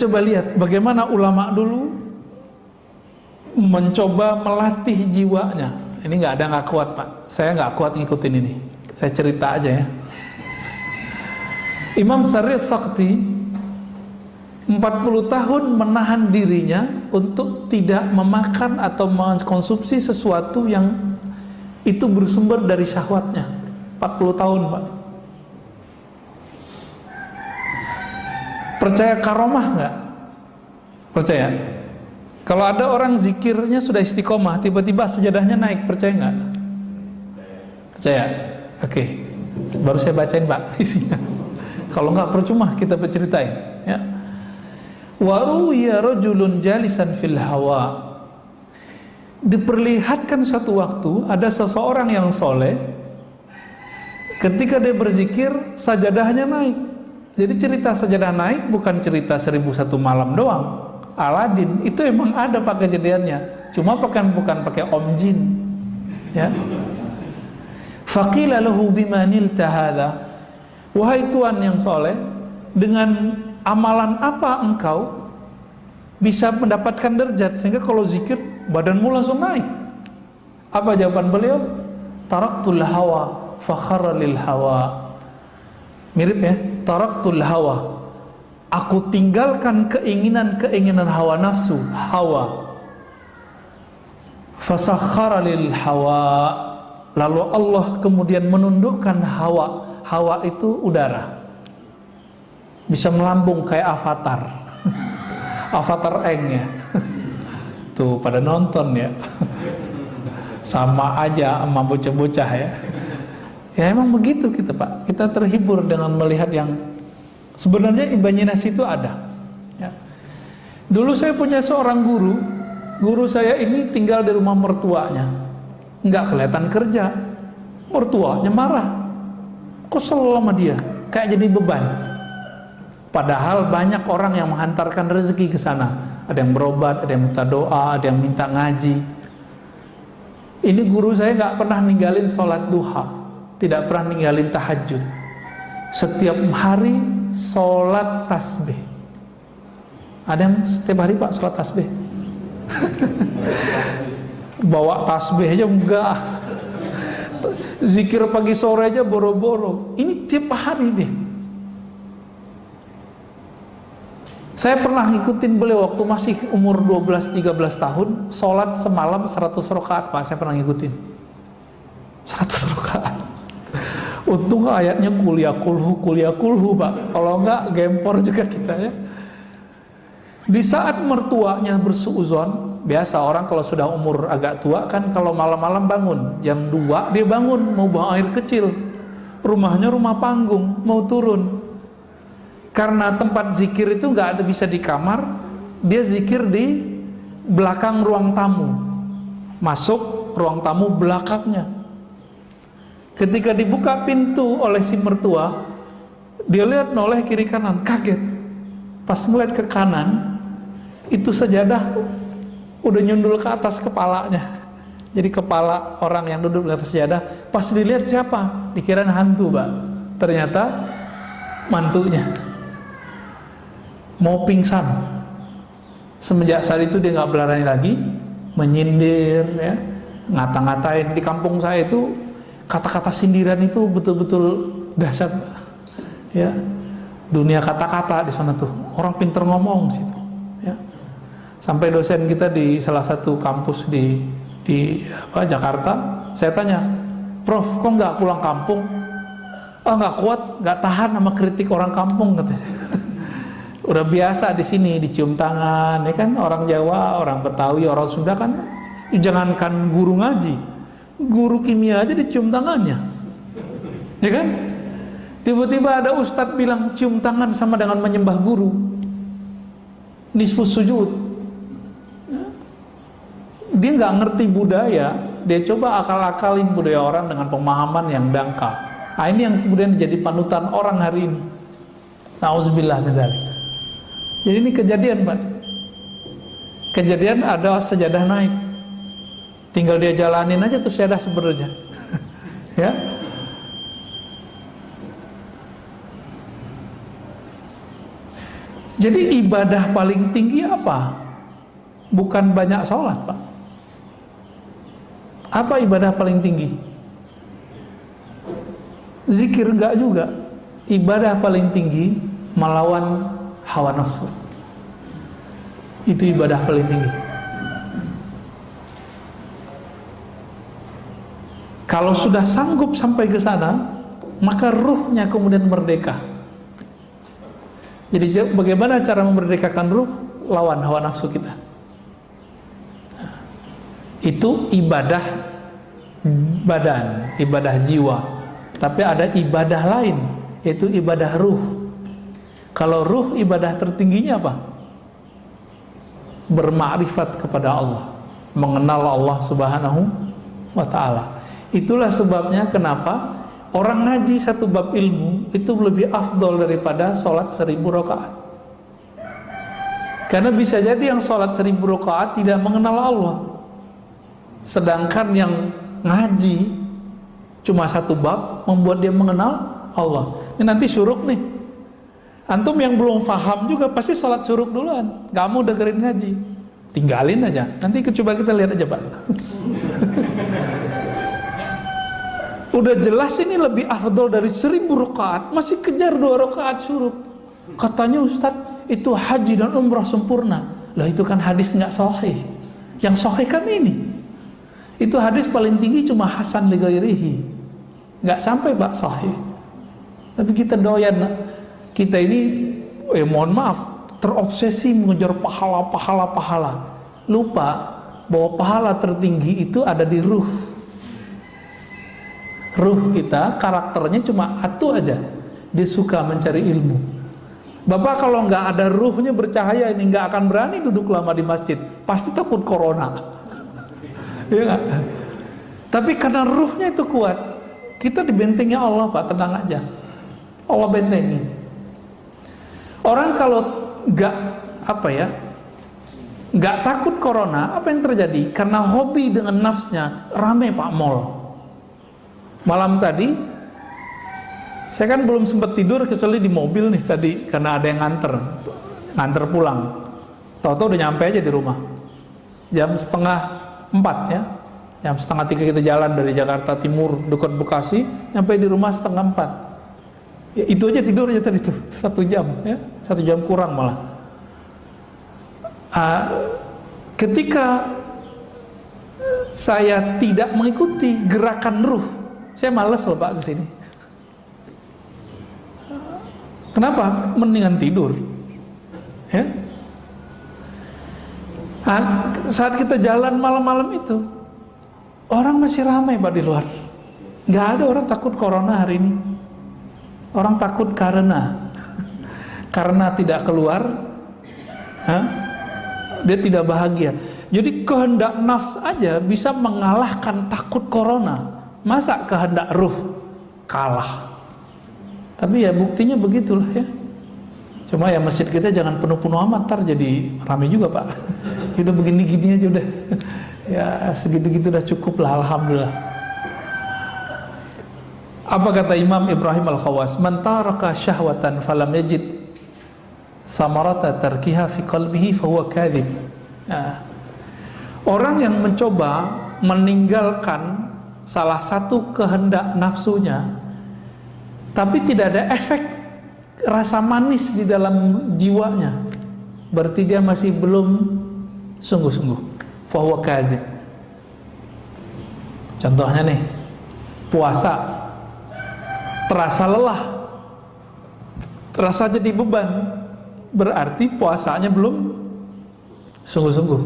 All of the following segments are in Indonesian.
Coba lihat bagaimana ulama dulu mencoba melatih jiwanya. Ini nggak kuat Pak, saya nggak kuat ngikutin ini. Saya cerita aja ya. Imam Syarih Sakti 40 tahun menahan dirinya untuk tidak memakan atau mengkonsumsi sesuatu yang itu bersumber dari syahwatnya. 40 tahun Pak. Percaya karomah nggak? Percaya? Kalau ada orang zikirnya sudah istiqomah, tiba-tiba sejadahnya naik, percaya nggak? Percaya? Oke. Baru saya bacain Pak isinya. Kalau nggak percuma kita berceritain. Ya. Waruya rajulun jalisan fil hawa. Diperlihatkan satu waktu ada seseorang yang soleh, ketika dia berzikir sajadahnya naik. Jadi cerita sajadah naik bukan cerita 1001 malam doang. Aladin itu emang ada Pak kejadiannya, cuma bukan pakai om jin. Ya. Faqila lahu bimanilta hadza. Wahai tuan yang soleh, dengan amalan apa engkau bisa mendapatkan derajat sehingga kalau zikir badanmu langsung naik? Apa jawaban beliau? Taraktul hawa fakhara lil hawa. Mirip ya, taraktul hawa. Aku tinggalkan keinginan hawa nafsu, hawa. Fasakhara lil hawa. Lalu Allah kemudian menundukkan hawa. Hawa itu udara. Bisa melambung kayak avatar. Avatar Eng ya. Tuh pada nonton ya. Sama aja sama bocah-bocah ya. Ya emang begitu kita Pak. Kita terhibur dengan melihat yang sebenarnya imajinasi itu ada. Ya. Dulu saya punya seorang guru. Guru saya ini tinggal di rumah mertuanya. Nggak kelihatan kerja. Mertuanya marah. Kesel sama dia. Kayak jadi beban. Padahal banyak orang yang menghantarkan rezeki ke sana. Ada yang berobat, ada yang minta doa, ada yang minta ngaji. Ini guru saya nggak pernah ninggalin sholat duha, tidak pernah ninggalin tahajud. Setiap hari sholat tasbih. Ada yang setiap hari Pak sholat tasbih? Bawa tasbih aja enggak. Zikir pagi sore aja boro-boro. Ini tiap hari deh. Saya pernah ngikutin beliau waktu masih umur 12-13 tahun, sholat semalam 100 rakaat Pak, saya pernah ngikutin 100 rakaat. Untung ayatnya kuliah kulhu Pak, kalau enggak gempor juga kita ya. Di saat mertuanya bersuuzon, biasa orang kalau sudah umur agak tua kan kalau malam-malam bangun, jam 2 dia bangun mau buang air kecil. Rumahnya rumah panggung, mau turun. Karena tempat zikir itu nggak ada bisa di kamar, dia zikir di belakang ruang tamu. Masuk ruang tamu belakangnya. Ketika dibuka pintu oleh si mertua, dia lihat noleh kiri kanan, kaget. Pas ngeliat ke kanan, itu sajadah udah nyundul ke atas kepalanya. Jadi kepala orang yang duduk di atas sajadah, pas dilihat siapa? Dikirain hantu Pak. Ternyata mantunya. Mau pingsan. Semenjak saat itu dia nggak berani lagi menyindir, ya, ngata-ngatain. Di kampung saya itu kata-kata sindiran itu betul-betul dahsyat, ya. Dunia kata-kata di sana tuh. Orang pinter ngomong di situ, ya. Sampai dosen kita di salah satu kampus di Jakarta, saya tanya, Prof, kok nggak pulang kampung? Oh nggak kuat, nggak tahan sama kritik orang kampung katanya. Udah biasa di sini dicium tangan, ya kan, orang Jawa, orang Betawi, orang Sunda kan, jangankan guru ngaji, guru kimia aja dicium tangannya, ya kan? Tiba-tiba ada ustadz bilang cium tangan sama dengan menyembah guru, nisfus sujud. Dia nggak ngerti budaya, dia coba akal-akalin budaya orang dengan pemahaman yang dangkal. Nah, ini yang kemudian jadi panutan orang hari ini. Nauzubillah min dzalik. Jadi ini kejadian Pak. Kejadian ada sejadah naik. Tinggal dia jalanin aja tuh sejadah sebenarnya. Ya. Jadi ibadah paling tinggi apa? Bukan banyak sholat, Pak. Apa ibadah paling tinggi? Zikir enggak juga. Ibadah paling tinggi melawan hawa nafsu. Itu ibadah paling tinggi. Kalau sudah sanggup sampai ke sana, maka ruhnya kemudian merdeka. Jadi bagaimana cara memerdekakan ruh? Lawan hawa nafsu kita. Itu ibadah badan, ibadah jiwa. Tapi ada ibadah lain, yaitu ibadah ruh. Kalau ruh, ibadah tertingginya apa? Bermakrifat kepada Allah, mengenal Allah Subhanahu wa ta'ala. Itulah sebabnya kenapa orang ngaji satu bab ilmu itu lebih afdol daripada sholat 1000 rakaat. Karena bisa jadi yang sholat 1000 rakaat tidak mengenal Allah, sedangkan yang ngaji cuma satu bab membuat dia mengenal Allah. Ini nanti syuruk nih. Antum yang belum paham juga pasti sholat syuruk duluan, gak mau dengerin ngaji, tinggalin aja. Nanti coba kita lihat aja, Pak. Udah jelas ini lebih afdol dari 1000 rakaat, masih kejar 2 rakaat syuruk. Katanya Ustadz, itu haji dan umrah sempurna. Lah itu kan hadis nggak sahih. Yang sahih kan ini. Itu hadis paling tinggi cuma hasan li ghairihi. Nggak sampai Pak sahih. Tapi kita doyan, kita ini mohon maaf, terobsesi mengejar pahala. Lupa bahwa pahala tertinggi itu ada di ruh. Ruh kita, karakternya cuma satu aja. Dia suka mencari ilmu. Bapak kalau nggak ada ruhnya bercahaya ini nggak akan berani duduk lama di masjid. Pasti takut corona. Ya gak? Tapi karena ruhnya itu kuat, kita dibentengi Allah, Pak, tenang aja. Allah bentengi. Orang kalau nggak takut corona, apa yang terjadi? Karena hobi dengan nafsnya, rame Pak mall. Malam tadi, saya kan belum sempat tidur kecuali di mobil nih tadi, karena ada yang nganter pulang. Tahu-tahu udah nyampe aja di rumah. Jam 3:30 ya. Jam 2:30 kita jalan dari Jakarta Timur dekat Bekasi, nyampe di rumah 3:30. Ya, itu aja tidur aja tadi tuh 1 jam ya, 1 jam kurang malah. Ketika saya tidak mengikuti gerakan ruh, saya malas loh Pak kesini. Kenapa? Mendingan tidur. Ya. Saat kita jalan malam-malam itu, orang masih ramai Pak di luar. Gak ada orang takut corona hari ini. Orang takut karena tidak keluar, dia tidak bahagia. Jadi kehendak nafs aja bisa mengalahkan takut corona. Masa kehendak ruh kalah? Tapi ya buktinya begitulah ya. Cuma ya masjid kita jangan penuh-penuh amat, ntar jadi ramai juga Pak. Udah begini-gini aja udah. Ya segitu-gitu udah cukup lah, alhamdulillah. Apa kata Imam Ibrahim Al-Khawas? Man taraka syahwatan falam yajid samarata tarkiha fi qalbihi fahuwa kadhib. Orang yang mencoba meninggalkan salah satu kehendak nafsunya, tapi tidak ada efek rasa manis di dalam jiwanya, berarti dia masih belum sungguh-sungguh. Fahuwa kadzib. Contohnya nih, puasa, terasa lelah, terasa jadi beban, berarti puasanya belum sungguh-sungguh.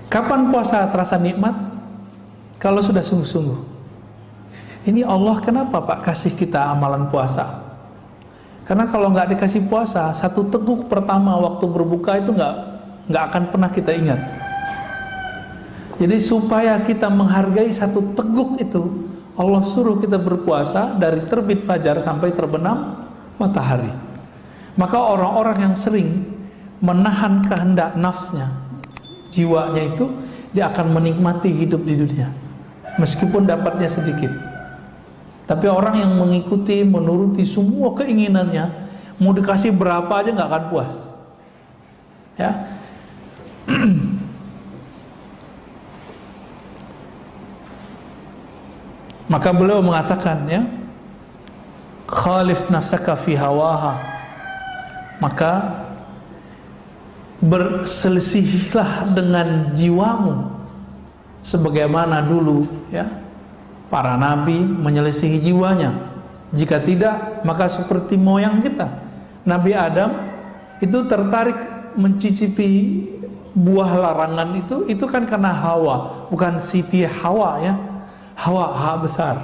Kapan puasa terasa nikmat? Kalau sudah sungguh-sungguh. Ini Allah kenapa Pak kasih kita amalan puasa? Karena kalau nggak dikasih puasa, satu teguk pertama waktu berbuka itu nggak akan pernah kita ingat. Jadi supaya kita menghargai satu teguk itu, Allah suruh kita berpuasa dari terbit fajar sampai terbenam matahari. Maka orang-orang yang sering menahan kehendak nafsnya, jiwanya itu, dia akan menikmati hidup di dunia meskipun dapatnya sedikit. Tapi orang yang mengikuti, menuruti semua keinginannya, Mau dikasih berapa aja nggak akan puas. Ya. Maka beliau mengatakan, ya, khalif nafsaka fi hawaha, maka berselisihlah dengan jiwamu sebagaimana dulu, ya, para nabi menyelisihi jiwanya. Jika tidak, maka seperti moyang kita, Nabi Adam itu tertarik mencicipi buah larangan itu kan karena Hawa, bukan Siti Hawa, ya. Hawa hak besar.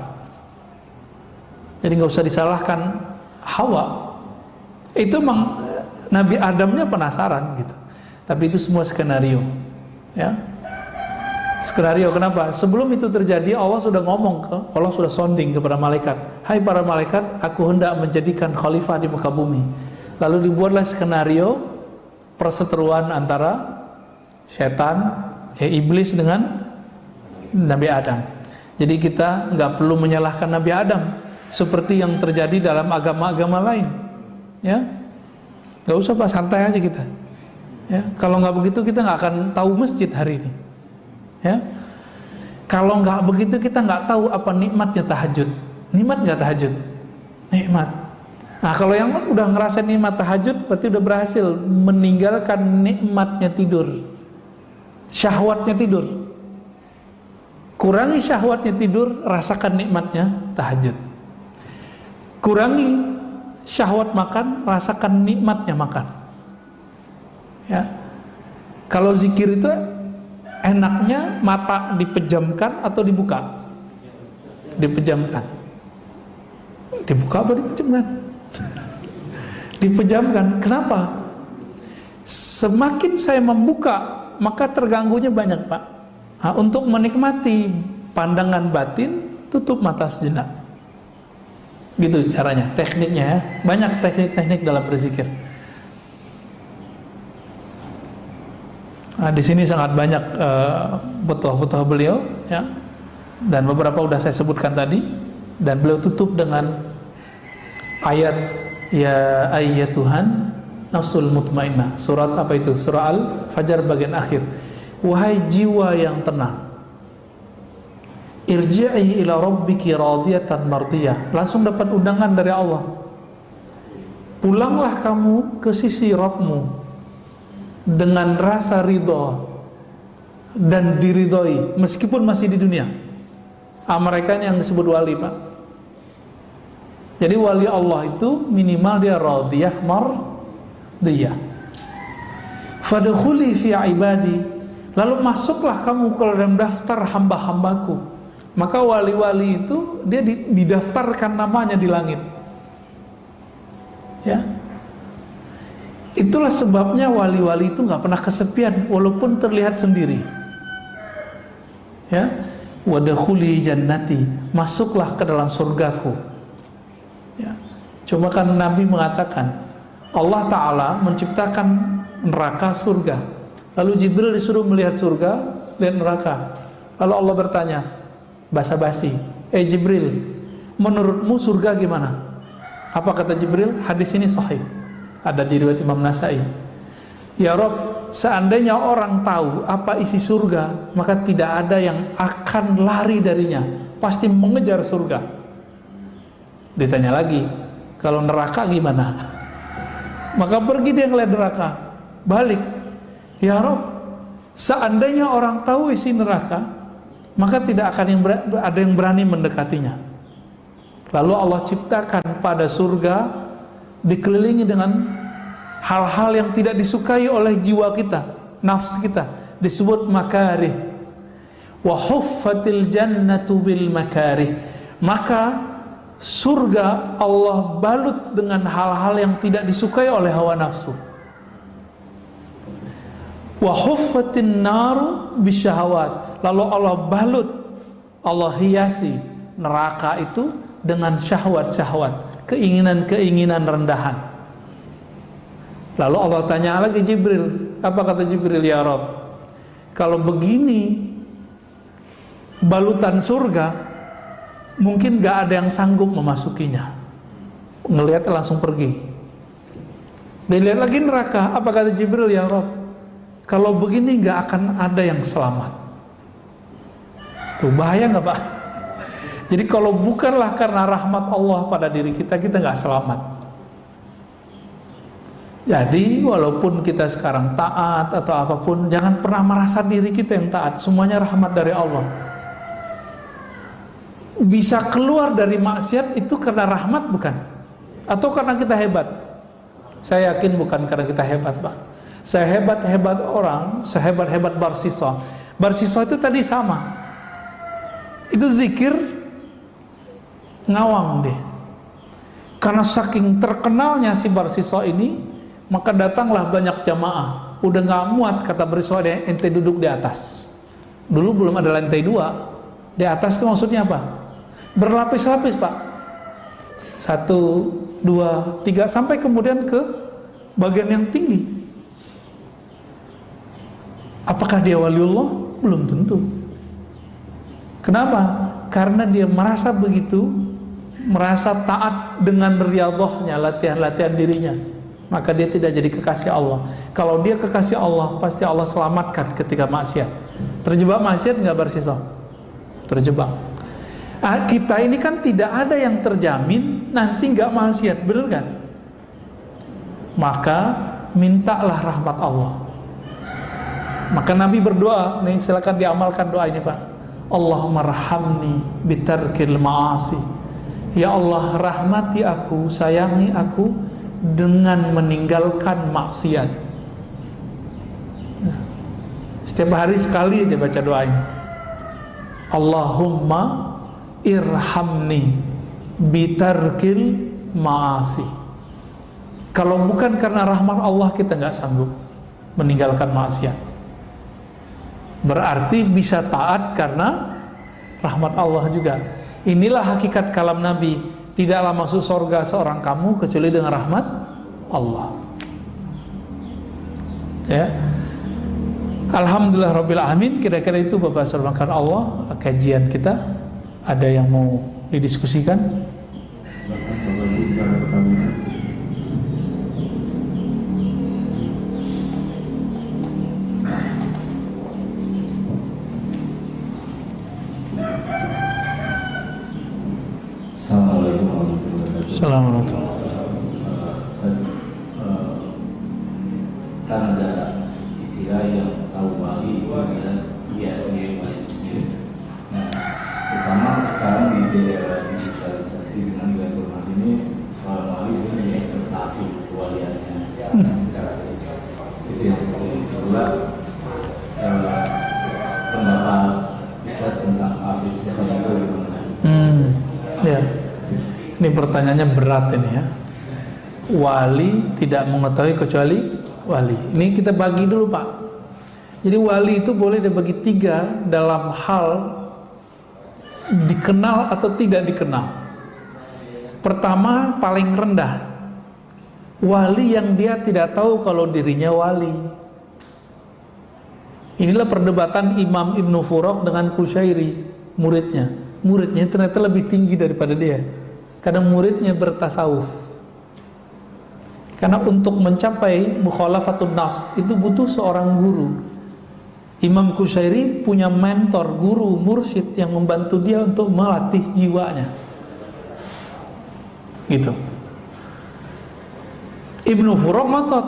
Jadi nggak usah disalahkan Hawa. Itu memang Nabi Adamnya penasaran gitu. Tapi itu semua skenario, ya. Skenario kenapa? Sebelum itu terjadi, Allah sudah ngomong, Allah sudah sounding kepada malaikat. Hai para malaikat, aku hendak menjadikan khalifah di muka bumi. Lalu dibuatlah skenario perseteruan antara setan, iblis dengan Nabi Adam. Jadi kita nggak perlu menyalahkan Nabi Adam seperti yang terjadi dalam agama-agama lain, ya. Nggak usah Pak, santai aja kita, ya. Kalau nggak begitu kita nggak akan tahu masjid hari ini, ya. Kalau nggak begitu kita nggak tahu apa nikmatnya tahajud. Nikmat nggak tahajud? Nikmat. Nah, kalau yang udah ngerasain nikmat tahajud berarti udah berhasil meninggalkan nikmatnya tidur, syahwatnya tidur. Kurangi syahwatnya tidur, rasakan nikmatnya tahajud. Kurangi syahwat makan, rasakan nikmatnya makan. Ya. Kalau zikir itu enaknya mata dipejamkan atau dibuka? Dipejamkan. Dibuka apa dipejamkan? Dipejamkan. Kenapa? Semakin saya membuka, maka terganggunya banyak, Pak. Nah, untuk menikmati pandangan batin, tutup mata sejenak. Gitu caranya, tekniknya, ya. Banyak teknik-teknik dalam berzikir. Nah, di sini sangat banyak butuh beliau, ya. Dan beberapa sudah saya sebutkan tadi, dan beliau tutup dengan ayat ya ayyatuhan nafsul mutmainnah. Surat apa itu? Surah Al-Fajr bagian akhir. Wahai jiwa yang tenang, irji'i ila rabbiki radiyatan mardiyah. Langsung dapat undangan dari Allah. Pulanglah kamu ke sisi Rabbmu dengan rasa ridha dan diridhoi meskipun masih di dunia. Mereka yang disebut wali, Pak. Jadi wali Allah itu minimal dia radiyah mardiyah. Fadkhuli fi ibadi. Lalu masuklah kamu ke dalam daftar hamba-hambaku. Maka wali-wali itu dia didaftarkan namanya di langit, ya. Itulah sebabnya wali-wali itu nggak pernah kesepian walaupun terlihat sendiri, ya. Wadkhuli jannati, masuklah ke dalam surgaku, ya. Cuma kan Nabi mengatakan Allah Ta'ala menciptakan neraka, surga. Lalu Jibril disuruh melihat surga, lihat neraka. Lalu Allah bertanya, basa-basi, Jibril, menurutmu surga gimana? Apa kata Jibril? Hadis ini sahih, ada di riwayat Imam Nasai. Ya Rabb, seandainya orang tahu apa isi surga, maka tidak ada yang akan lari darinya, pasti mengejar surga. Ditanya lagi, kalau neraka gimana? Maka pergi dia ngeliat neraka, balik. Ya Rabb, seandainya orang tahu isi neraka, maka tidak akan ada yang berani mendekatinya. Lalu Allah ciptakan pada surga dikelilingi dengan hal-hal yang tidak disukai oleh jiwa kita, nafsu kita, disebut makarih. Wa huffatil jannatu bil makarih. Maka surga Allah balut dengan hal-hal yang tidak disukai oleh hawa nafsu. Wa huffatin naru bisyahawat. Lalu Allah balut, Allah hiasi neraka itu dengan syahwat-syahwat, keinginan-keinginan rendahan. Lalu Allah tanya lagi Jibril, apa kata Jibril? Ya Rabb, kalau begini balutan surga, mungkin gak ada yang sanggup memasukinya. Ngelihat langsung pergi. Dilihat lagi neraka, apa kata Jibril? Ya Rob, kalau begini nggak akan ada yang selamat. Tuh bahaya nggak Pak? Jadi kalau bukanlah karena rahmat Allah pada diri kita, kita nggak selamat. Jadi walaupun kita sekarang taat atau apapun, jangan pernah merasa diri kita yang taat. Semuanya rahmat dari Allah. Bisa keluar dari maksiat itu karena rahmat bukan? Atau karena kita hebat? Saya yakin bukan karena kita hebat Pak. Sehebat-hebat orang, sehebat-hebat Barsisa. Barsisa itu tadi sama. Itu zikir ngawang deh. Karena saking terkenalnya si Barsisa ini, maka datanglah banyak jamaah. Udah gak muat kata Barsisa, ente duduk di atas. Dulu belum ada lantai 2. Di atas itu maksudnya apa? Berlapis-lapis Pak. 1, 2, 3 sampai kemudian ke bagian yang tinggi. Apakah dia waliullah? Belum tentu. Kenapa? Karena dia merasa begitu, merasa taat dengan riyadhahnya, latihan-latihan dirinya, maka dia tidak jadi kekasih Allah. Kalau dia kekasih Allah, pasti Allah selamatkan ketika maksiat. Terjebak maksiat nggak Barsisa? Terjebak. Kita ini kan tidak ada yang terjamin nanti nggak maksiat, benar kan? Maka mintalah rahmat Allah. Maka Nabi berdoa, nih silakan diamalkan doa ini Pak. Allahumma rahamni bitarkil ma'asi. Ya Allah, rahmati aku, sayangi aku dengan meninggalkan maksiat. Setiap hari sekali aja baca doa ini. Allahumma irhamni bitarkil ma'asi. Kalau bukan karena rahmat Allah, kita nggak sanggup meninggalkan maksiat. Berarti bisa taat karena rahmat Allah juga. Inilah hakikat kalam Nabi. Tidaklah masuk surga seorang kamu kecuali dengan rahmat Allah. Ya. Alhamdulillah Rabbil Alamin. Kira-kira itu Bapak Surmakan Allah kajian kita. Ada yang mau didiskusikan? Assalamualaikum warahmatullahi wabarakatuh. Assalamualaikum. Kan ada istilah yang tahu wali itu adalah biasanya wali. Nah, terutama sekarang di daerah digitalisasi dengan informasi ini, seorang wali sebenarnya interpretasi kewaliannya. Itu yang seperti kedua, pendapat Ustaz tentang Habib Syekh itu. Ya. Ini pertanyaannya berat ini ya. Wali tidak mengetahui kecuali wali. Ini kita bagi dulu Pak. Jadi wali itu boleh dibagi 3 dalam hal dikenal atau tidak dikenal. Pertama, paling rendah, wali yang dia tidak tahu kalau dirinya wali. Inilah perdebatan Imam Ibnu Furaq dengan Kusyairi, muridnya. Muridnya ternyata lebih tinggi daripada dia, karena muridnya bertasawuf. Karena untuk mencapai mukhalafatun nafs itu butuh seorang guru. Imam Kusyairi punya mentor, guru, mursyid yang membantu dia untuk melatih jiwanya. Gitu. Ibnu Furaq ngotot,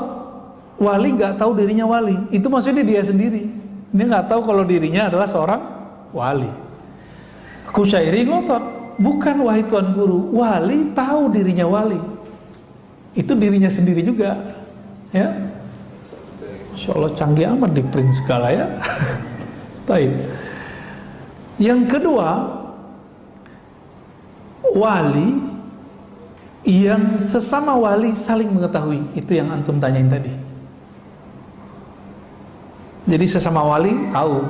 wali gak tahu dirinya wali. Itu maksudnya dia sendiri. Dia gak tahu kalau dirinya adalah seorang wali. Kusyairi ngotot, bukan wahai Tuan Guru, wali tahu dirinya wali. Itu dirinya sendiri juga. Ya. Masya Allah canggih amat di print segala ya. Baik. Yang kedua, wali yang sesama wali saling mengetahui. Itu yang antum tanyain tadi. Jadi sesama wali tahu,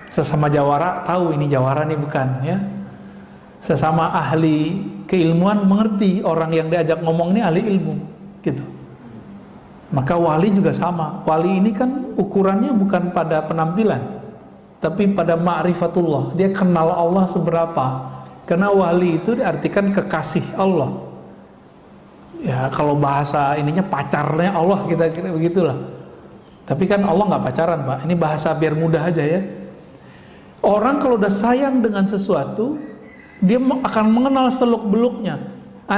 sesama jawara tahu ini jawara nih bukan ya. Sesama ahli keilmuan mengerti orang yang diajak ngomong ini ahli ilmu gitu. Maka wali juga sama. Wali ini kan ukurannya bukan pada penampilan, tapi pada ma'rifatullah. Dia kenal Allah seberapa. Karena wali itu diartikan kekasih Allah. ya kalau bahasa ininya pacarnya Allah, kita kira begitulah. Tapi kan Allah nggak pacaran, Pak. Ini bahasa biar mudah aja ya. Orang kalau udah sayang dengan sesuatu, dia akan mengenal seluk-beluknya.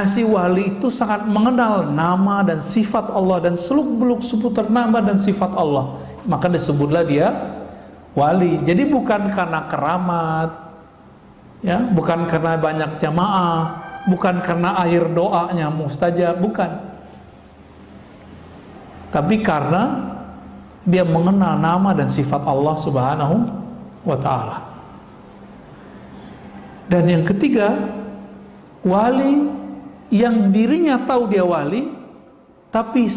Si wali itu sangat mengenal nama dan sifat Allah dan seluk-beluk seputar nama dan sifat Allah. Maka disebutlah dia wali. Jadi bukan karena keramat, ya, bukan karena banyak jamaah, bukan karena akhir doanya mustajab, bukan. Tapi karena dia mengenal nama dan sifat Allah Subhanahu wa ta'ala. Dan yang ketiga, wali yang dirinya tahu dia wali, tapi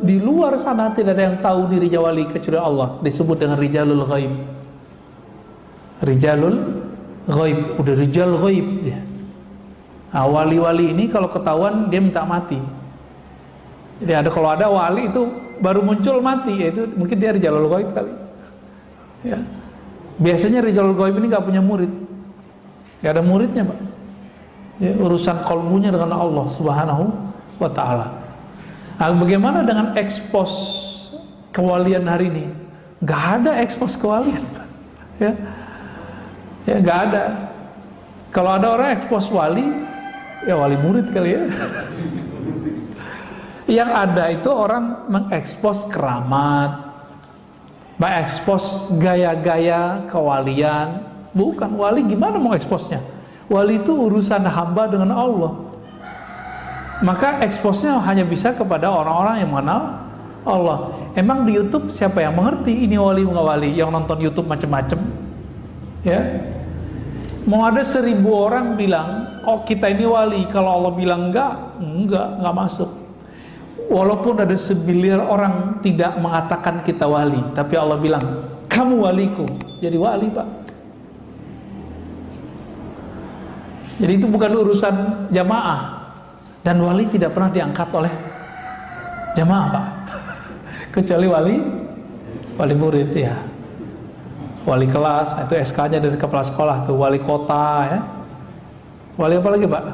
di luar sana tidak ada yang tahu dirinya wali kecuali Allah. Disebut dengan rijalul ghaib. Rijalul ghaib, udah rijal ghaib dia. Nah, wali-wali ini kalau ketahuan dia minta mati. Jadi kalau ada wali itu baru muncul mati, yaitu mungkin dia rijalul ghaib kali. Ya. Biasanya rijalul ghaib ini gak punya murid, gak ada muridnya, Pak. Ya, urusan kolbunya dengan Allah Subhanahu wa ta'ala. Nah, bagaimana dengan ekspos kewalian hari ini? Gak ada ekspos kewalian, ya, ya gak ada. Kalau ada orang ekspos wali, ya wali murid kali ya. Yang ada itu orang mengekspos keramat, mengekspos gaya-gaya kewalian. Bukan, wali gimana mau eksposnya? Wali itu urusan hamba dengan Allah. Maka eksposnya hanya bisa kepada orang-orang yang mengenal Allah. Emang di YouTube siapa yang mengerti ini wali nggak wali? Yang nonton YouTube macam-macam, ya. Mau ada 1000 orang bilang, oh kita ini wali. Kalau Allah bilang enggak masuk. Walaupun ada 1 miliar orang tidak mengatakan kita wali, tapi Allah bilang kamu waliku, jadi wali, Pak. Jadi itu bukan urusan jamaah. Dan wali tidak pernah diangkat oleh jamaah, Pak. Kecuali wali murid, ya. Wali kelas, itu SK-nya dari kepala sekolah tuh. Wali kota, ya. Wali apa lagi, Pak?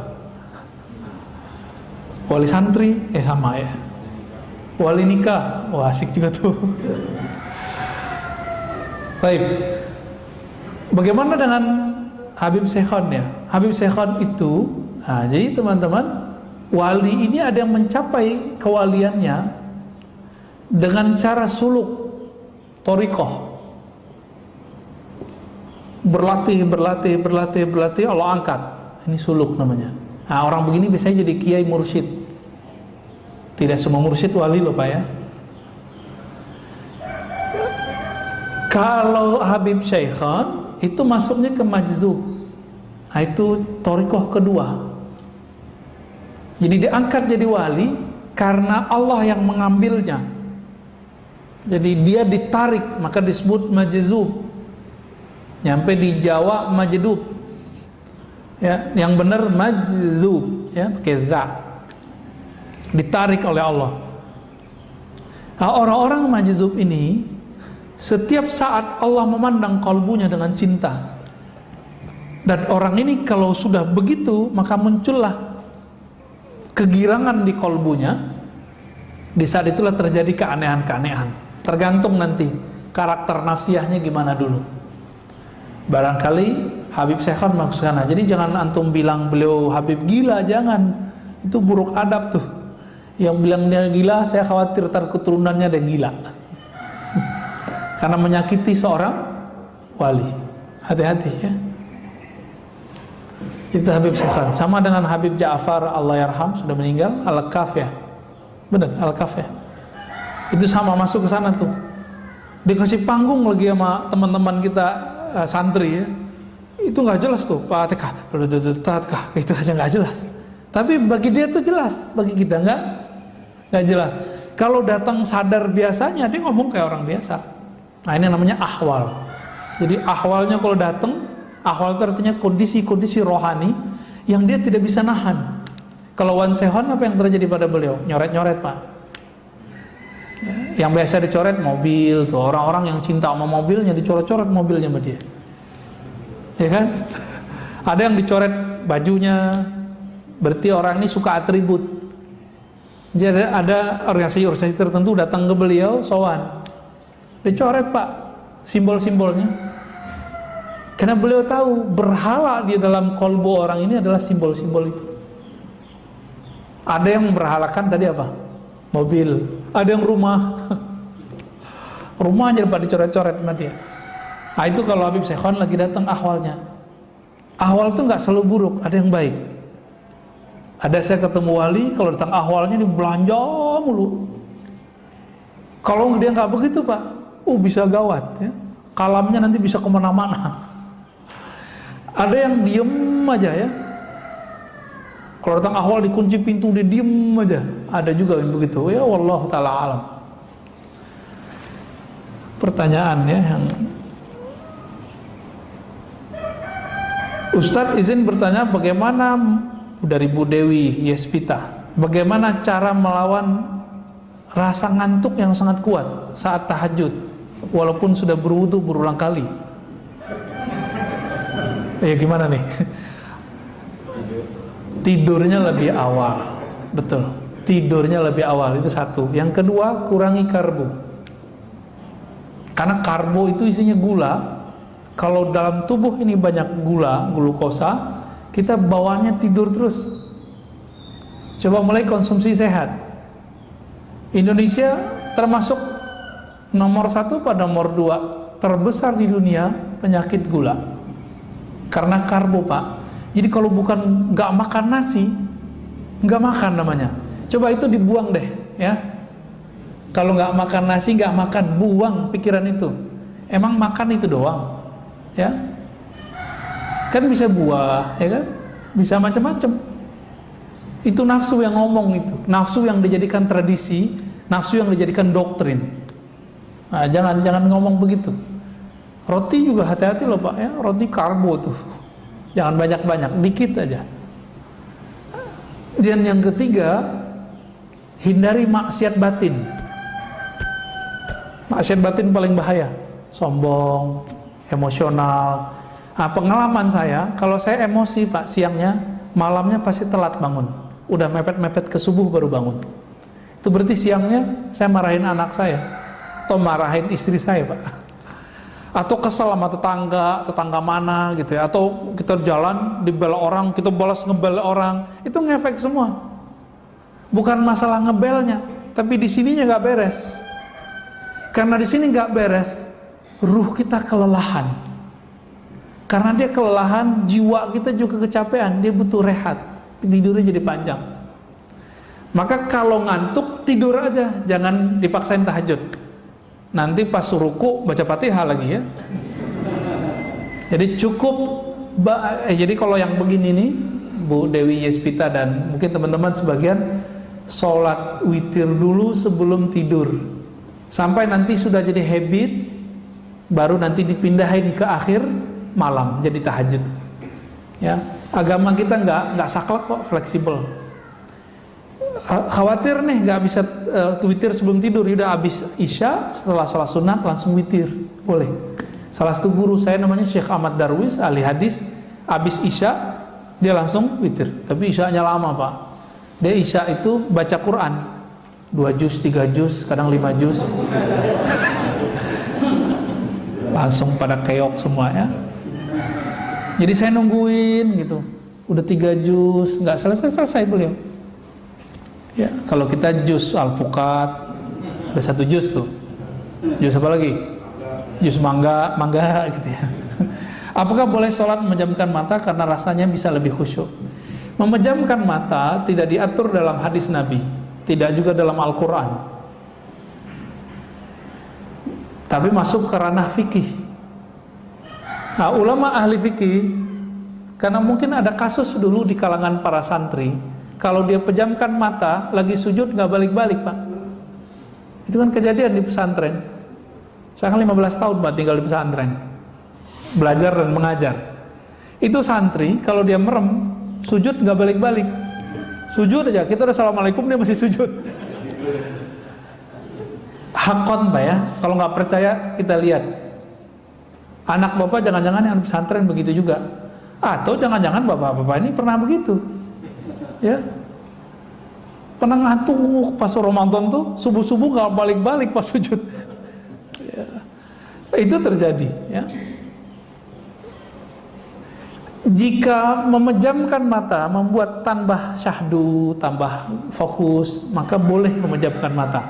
Wali santri, sama ya. Wali nikah, wah asik juga tuh. Baik. Bagaimana dengan Habib Syekhon ya? Habib Syekhon itu, jadi teman-teman, wali ini ada yang mencapai kewaliannya dengan cara suluk, thoriqah. Berlatih, Allah angkat. Ini suluk namanya. Nah, orang begini biasanya jadi kiai mursyid. Tidak semua mursyid wali loh, Pak, ya. Kalau Habib Syekhon itu masuknya ke majzub. Nah, itu thoriqah kedua. Jadi diangkat jadi wali karena Allah yang mengambilnya. Jadi dia ditarik, maka disebut majzub. Nyampe di Jawa majdub. Ya, yang benar majzub, ya, pakai za. Ditarik oleh Allah. Nah, orang-orang majzub ini setiap saat Allah memandang kalbunya dengan cinta. Dan orang ini kalau sudah begitu, maka muncullah kegirangan di kalbunya. Di saat itulah terjadi keanehan-keanehan. Tergantung nanti karakter nafsiyahnya gimana dulu. Barangkali Habib Syekhon maksudnya. Jadi jangan antum bilang beliau Habib gila, jangan. Itu buruk adab tuh. Yang bilang dia gila, saya khawatir ntar keturunannya ada yang gila. Karena menyakiti seorang wali. Hati-hati ya. Itu Habib Syekhon. Sama dengan Habib Ja'far Allahyarham, sudah meninggal, Al-Kaf ya. Benar, Al-Kaf ya. Itu sama, masuk ke sana tuh. Dikasih panggung lagi sama teman-teman kita santri ya. Itu nggak jelas tuh, Fatihah, itu aja nggak jelas. Tapi bagi dia tuh jelas, bagi kita nggak jelas. Kalau datang sadar biasanya dia ngomong kayak orang biasa. Nah, ini namanya ahwal. Jadi ahwalnya kalau datang, ahwal itu artinya kondisi-kondisi rohani yang dia tidak bisa nahan. Kalau Wan Sehon apa yang terjadi pada beliau? Nyoret-nyoret, Pak. Yang biasa dicoret mobil tuh, orang-orang yang cinta sama mobilnya dicoret-coret mobilnya sama dia. Ya kan? Ada yang dicoret bajunya. Berarti orang ini suka atribut. Jadi ada organisasi tertentu datang ke beliau, sowan, dicoret Pak simbol-simbolnya, karena beliau tahu berhala di dalam kolbu orang ini adalah simbol-simbol itu. Ada yang memberhalakan tadi apa? Mobil, ada yang rumah. Rumah aja Pak dicoret-coret sama dia. Nah itu kalau Habib Syekhon lagi datang ahwalnya. Ahwal itu nggak selalu buruk, ada yang baik. Ada saya ketemu wali, kalau datang ahwalnya ini belanja mulu. Kalau dia nggak begitu Pak, bisa gawat ya. Kalamnya nanti bisa kemana-mana. Ada yang diem aja ya. Kalau datang ahwal dikunci pintu dia diem aja. Ada juga yang begitu. Ya wallahu taala alam. Pertanyaan ya yang Ustadz izin bertanya, bagaimana dari Bu Dewi Yespita, bagaimana cara melawan rasa ngantuk yang sangat kuat saat tahajud walaupun sudah berwudu berulang kali? Ya gimana nih? Tidurnya lebih awal. Betul, tidurnya lebih awal, itu satu. Yang kedua, kurangi karbo. Karena karbo itu isinya gula. Kalau dalam tubuh ini banyak gula, glukosa, kita bawaannya tidur terus. Coba mulai konsumsi sehat. Indonesia termasuk nomor 1 pada nomor 2 terbesar di dunia penyakit gula. Karena karbo Pak. Jadi kalau bukan nggak makan nasi, nggak makan namanya. Coba itu dibuang deh ya. Kalau nggak makan nasi, nggak makan, buang pikiran itu. Emang makan itu doang, ya? Kan bisa buah, ya kan? Bisa macam-macam. Itu nafsu yang ngomong itu, nafsu yang dijadikan tradisi, nafsu yang dijadikan doktrin. Nah, jangan ngomong begitu. Roti juga hati-hati loh Pak, ya. Roti karbo tuh, jangan banyak-banyak, dikit aja. Dan yang ketiga, hindari maksiat batin. Maksiat batin paling bahaya, sombong, emosional. Nah, pengalaman saya, kalau saya emosi Pak siangnya, malamnya pasti telat bangun. Udah mepet-mepet ke subuh baru bangun. Itu berarti siangnya saya marahin anak saya, atau marahin istri saya Pak. Atau kesel sama tetangga mana gitu ya. Atau kita jalan dibela orang, kita balas ngebel orang, itu ngefek semua. Bukan masalah ngebelnya, tapi di sininya nggak beres. Karena di sini nggak beres, ruh kita kelelahan. Karena dia kelelahan, jiwa kita juga kecapean, dia butuh rehat, tidurnya jadi panjang. Maka kalau ngantuk, tidur aja, jangan dipaksain tahajud. Nanti pas ruku baca Fatihah lagi ya. Jadi cukup, jadi kalau yang begini nih, Bu Dewi Yespita dan mungkin teman-teman sebagian, sholat witir dulu sebelum tidur. Sampai nanti sudah jadi habit, baru nanti dipindahin ke akhir malam jadi tahajud. Ya, agama kita nggak saklek kok, fleksibel. Khawatir nih nggak bisa witir sebelum tidur, udah habis isya setelah sholat sunat langsung witir, boleh. Salah satu guru saya namanya Syekh Ahmad Darwis, ahli hadis, habis isya dia langsung witir. Tapi isyanya lama Pak. Dia isya itu baca Quran 2 juz, 3 juz, kadang 5 juz. Langsung pada keok semua ya. Jadi saya nungguin gitu. Udah 3 juz, nggak selesai beliau. Ya, kalau kita juz alpukat udah 1 juz tuh. Juz apa lagi? Juz mangga gitu ya. Apakah boleh sholat memejamkan mata karena rasanya bisa lebih khusyuk? Memejamkan mata tidak diatur dalam hadis Nabi, tidak juga dalam Al-Quran, tapi masuk ke ranah fikih. Nah, ulama ahli fikih, karena mungkin ada kasus dulu di kalangan para santri, kalau dia pejamkan mata lagi sujud nggak balik-balik Pak. Itu kan kejadian di pesantren. Saya kan 15 tahun Pak tinggal di pesantren, belajar dan mengajar. Itu santri kalau dia merem sujud nggak balik-balik, sujud aja, kita udah assalamualaikum dia masih sujud. Hakon Pak ya, kalau nggak percaya kita lihat. Anak bapak jangan-jangan yang pesantren begitu juga, atau jangan-jangan bapak-bapak ini pernah begitu, ya. Pernah ngantuk pas Ramadan tuh, subuh-subuh nggak balik-balik pas sujud. Ya. Itu terjadi. Ya. Jika memejamkan mata membuat tambah syahdu, tambah fokus, maka boleh memejamkan mata.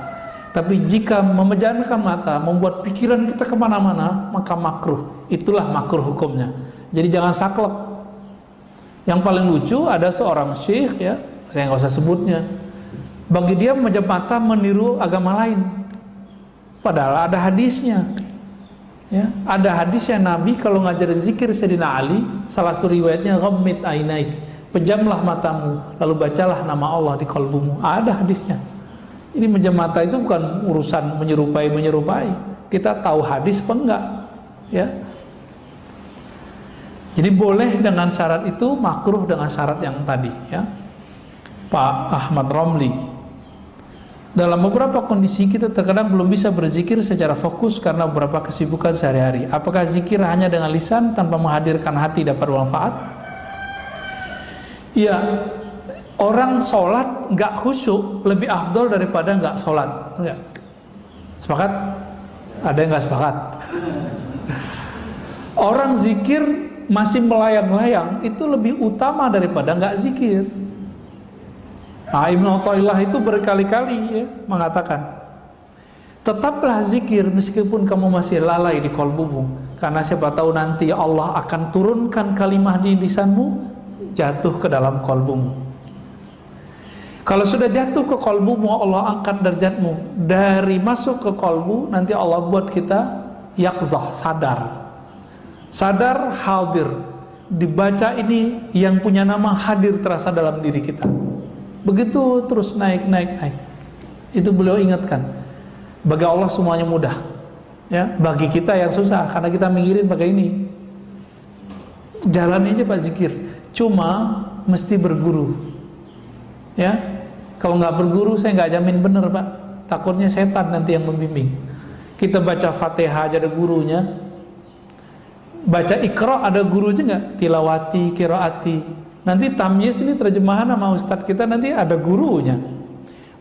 Tapi jika memejamkan mata membuat pikiran kita kemana-mana, maka makruh. Itulah makruh hukumnya. Jadi jangan saklek. Yang paling lucu ada seorang syekh, ya, saya nggak usah sebutnya. Bagi dia memejam mata meniru agama lain. Padahal ada hadisnya. Ya, ada hadisnya Nabi kalau ngajarin zikir Sayyidina Ali, salah satu riwayatnya ghammid ainaik, pejamlah matamu lalu bacalah nama Allah di kalbumu. Ada hadisnya. Jadi pejam mata itu bukan urusan menyerupai. Kita tahu hadis apa enggak, ya. Jadi boleh dengan syarat itu, makruh dengan syarat yang tadi, ya. Pak Ahmad Romli, dalam beberapa kondisi kita terkadang belum bisa berzikir secara fokus karena beberapa kesibukan sehari-hari. Apakah zikir hanya dengan lisan tanpa menghadirkan hati dapat bermanfaat? Ya, orang sholat nggak khusyuk lebih afdol daripada nggak sholat. Enggak. Sepakat? Ada yang nggak sepakat? Orang zikir masih melayang-layang itu lebih utama daripada nggak zikir. Nah, Ibnu Athaillah itu berkali-kali, ya, mengatakan, tetaplah zikir meskipun kamu masih lalai di qalbumu, karena siapa tahu nanti Allah akan turunkan kalimah di lisanmu jatuh ke dalam qalbumu. Kalau sudah jatuh ke qalbumu, Allah angkat derajatmu. Dari masuk ke qalbu, nanti Allah buat kita yaqzah, sadar hadir. Dibaca ini yang punya nama hadir terasa dalam diri kita. Begitu terus naik. Itu beliau ingatkan. Bagi Allah semuanya mudah, ya. Bagi kita yang susah, karena kita mikirin pakai ini. Jalan aja Pak zikir. Cuma mesti berguru, ya. Kalau nggak berguru, saya nggak jamin bener Pak. Takutnya setan nanti yang membimbing. Kita baca Fatihah aja ada gurunya. Baca Iqra ada gurunya nggak? Tilawati, qiraati. Nanti tamyiz ini terjemahan sama ustadz kita nanti ada gurunya.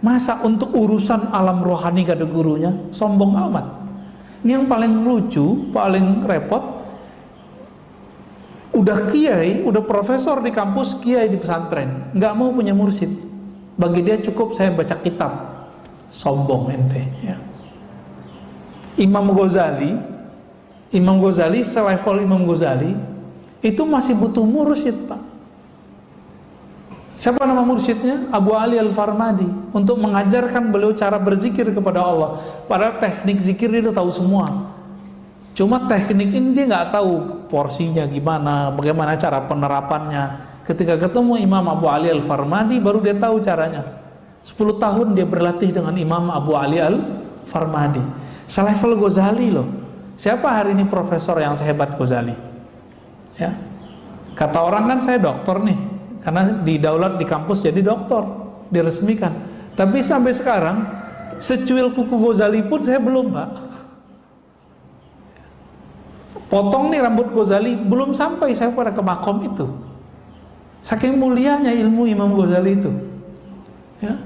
Masa untuk urusan alam rohani gak ada gurunya? Sombong amat. Ini yang paling lucu, paling repot. Udah kiai, udah profesor di kampus, kiai di pesantren, nggak mau punya mursyid. Bagi dia cukup saya baca kitab. Sombong ente, ya. Imam Ghazali selevel Imam Ghazali itu masih butuh mursyid Pak. Siapa nama mursyidnya? Abu Ali Al-Farmadi, untuk mengajarkan beliau cara berzikir kepada Allah. Padahal teknik zikir dia udah tahu semua. Cuma teknik ini dia nggak tahu porsinya gimana, bagaimana cara penerapannya. Ketika ketemu Imam Abu Ali Al-Farmadi baru dia tahu caranya. 10 tahun dia berlatih dengan Imam Abu Ali Al-Farmadi. Selevel Ghazali loh. Siapa hari ini profesor yang sehebat Ghazali? Ya. Kata orang kan saya dokter nih. Karena didaulat di kampus jadi doktor, diresmikan. Tapi sampai sekarang secuil kuku Ghazali pun saya belum Pak. Potong nih rambut Ghazali belum sampai saya pada ke makom itu. Saking mulianya ilmu Imam Ghazali itu, ya.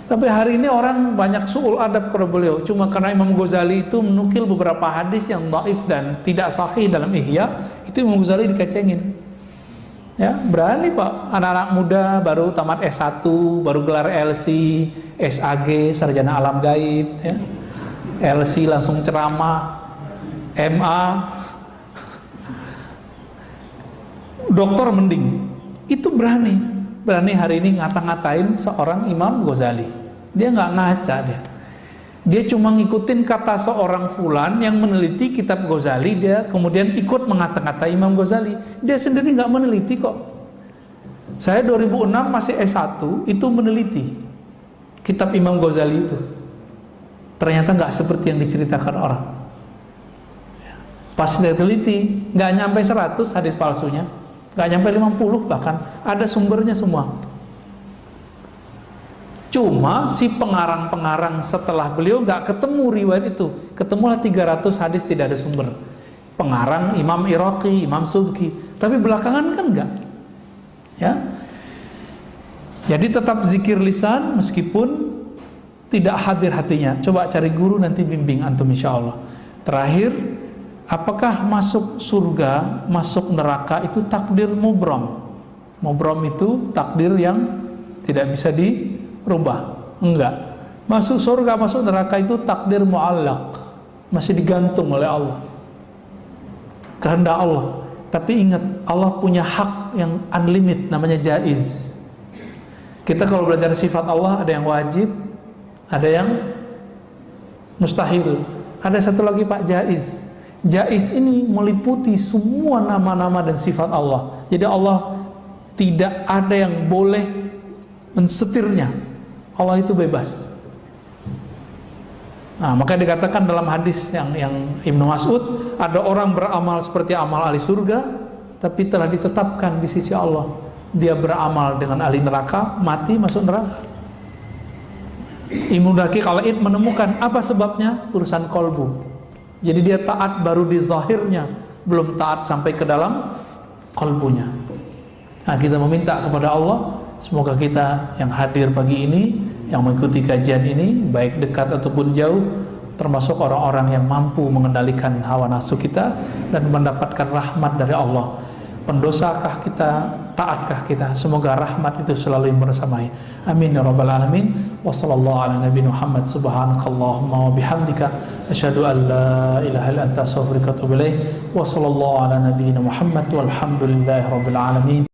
Tapi hari ini orang banyak su'ul adab kepada beliau. Cuma karena Imam Ghazali itu menukil beberapa hadis yang dhaif dan tidak sahih dalam Ihya, itu Imam Ghazali dikecengin. Ya, berani Pak, anak-anak muda baru tamat S1, baru gelar LC, SAG, sarjana alam gaib, ya. LC langsung ceramah, MA, doktor mending. Itu berani hari ini ngata-ngatain seorang Imam Ghazali. Dia nggak ngaca dia cuma ngikutin kata seorang fulan yang meneliti kitab Ghazali, dia kemudian ikut mengata-ngatai Imam Ghazali. Dia sendiri nggak meneliti kok. Saya 2006 masih S1 itu meneliti kitab Imam Ghazali itu. Ternyata nggak seperti yang diceritakan orang. Pas dia teliti, nggak nyampe 100 hadis palsunya, nggak nyampe 50 bahkan, ada sumbernya semua. Cuma si pengarang-pengarang setelah beliau nggak ketemu riwayat itu, ketemulah 300 hadis tidak ada sumber. Pengarang Imam Iraqi, Imam Subki, tapi belakangan kan enggak. Ya. Jadi tetap zikir lisan meskipun tidak hadir hatinya. Coba cari guru, nanti bimbing antum insya Allah. Terakhir, apakah masuk surga, masuk neraka itu takdir mubram? Mubram itu takdir yang tidak bisa dirubah. Enggak. Masuk surga, masuk neraka itu takdir mu'allaq, masih digantung oleh Allah, kehendak Allah. Tapi ingat, Allah punya hak yang unlimited, namanya jaiz. Kita kalau belajar sifat Allah, ada yang wajib, ada yang mustahil, ada satu lagi Pak, jaiz. Jaiz ini meliputi semua nama-nama dan sifat Allah. Jadi Allah tidak ada yang boleh mensetirnya. Allah itu bebas. Nah, maka dikatakan dalam hadis yang Ibnu Mas'ud, ada orang beramal seperti amal ahli surga, tapi telah ditetapkan di sisi Allah dia beramal dengan ahli neraka, mati masuk neraka. Ibnu Daqiq al-Id menemukan apa sebabnya, urusan kolbu. Jadi dia taat baru di zahirnya, belum taat sampai ke dalam kolbunya. Nah, kita meminta kepada Allah, semoga kita yang hadir pagi ini, yang mengikuti kajian ini, baik dekat ataupun jauh, termasuk orang-orang yang mampu mengendalikan hawa nafsu kita dan mendapatkan rahmat dari Allah. Pendosakah kita, taatkah kita? Semoga rahmat itu selalu bersamai. Amin ya rabbal alamin. Wa sallallahu ala nabi Muhammad, subhanakallahumma wa bihamdika, asyhadu an la ilaha illa anta, astaghfiruka wa atubu ilaik. Wa sallallahu ala nabiyyina Muhammad walhamdulillahi rabbil alamin.